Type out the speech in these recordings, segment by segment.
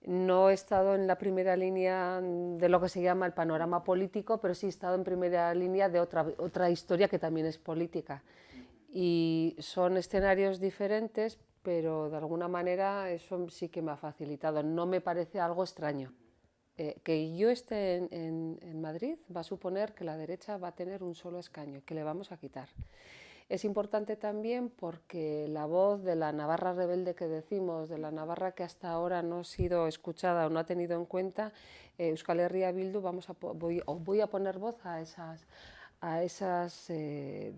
No he estado en la primera línea de lo que se llama el panorama político, pero sí he estado en primera línea de otra historia que también es política. Y son escenarios diferentes, pero de alguna manera eso sí que me ha facilitado. No me parece algo extraño. Que yo esté en Madrid va a suponer que la derecha va a tener un solo escaño, que le vamos a quitar. Es importante también porque la voz de la Navarra rebelde que decimos, de la Navarra que hasta ahora no ha sido escuchada o no ha tenido en cuenta, Euskal Herria Bildu voy a poner voz a esas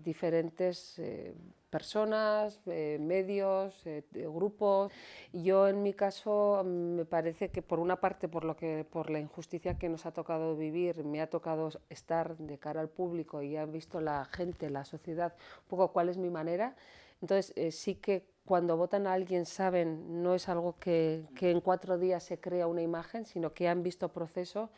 diferentes personas, medios, grupos. Yo en mi caso me parece que por una parte por la injusticia que nos ha tocado vivir, me ha tocado estar de cara al público y ha visto la gente, la sociedad, un poco cuál es mi manera. Entonces sí que cuando votan a alguien saben, no es algo que en 4 días se crea una imagen, sino que han visto proceso.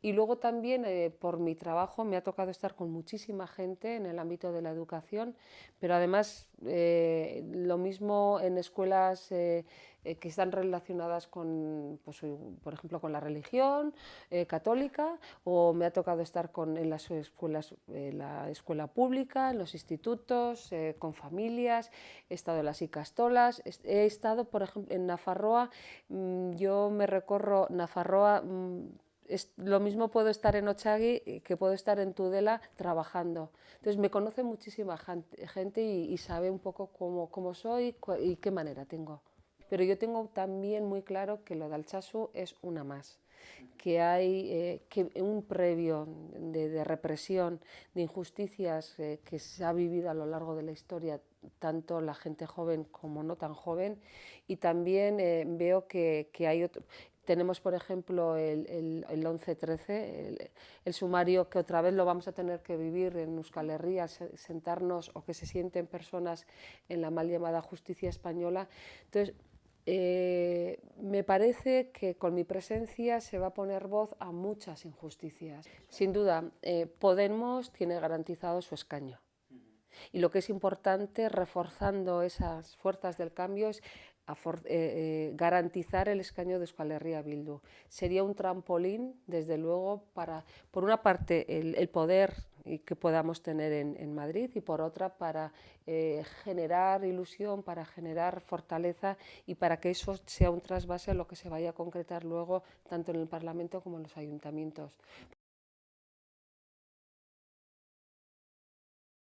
Y luego también por mi trabajo me ha tocado estar con muchísima gente en el ámbito de la educación, pero además lo mismo en escuelas que están relacionadas con, pues, por ejemplo, con la religión católica, o me ha tocado estar en las escuelas, la escuela pública, en los institutos, con familias, he estado en las Ikastolas, he estado, por ejemplo, en Nafarroa, yo me recorro Nafarroa. Lo mismo puedo estar en Ochagui que puedo estar en Tudela trabajando. Entonces me conoce muchísima gente y sabe un poco cómo soy y qué manera tengo. Pero yo tengo también muy claro que lo de Altsasu es una más, que hay que un previo de represión, de injusticias que se ha vivido a lo largo de la historia, tanto la gente joven como no tan joven, y también veo que hay otro. Tenemos, por ejemplo, el 11-13, el sumario que otra vez lo vamos a tener que vivir en Euskal Herria, sentarnos o que se sienten personas en la mal llamada justicia española. Entonces, me parece que con mi presencia se va a poner voz a muchas injusticias. Sin duda, Podemos tiene garantizado su escaño. Y lo que es importante, reforzando esas fuerzas del cambio, es garantizar el escaño de Euskal Herria Bildu. Sería un trampolín, desde luego, para, por una parte, el poder que podamos tener en Madrid y por otra para generar ilusión, para generar fortaleza y para que eso sea un trasvase a lo que se vaya a concretar luego tanto en el Parlamento como en los ayuntamientos.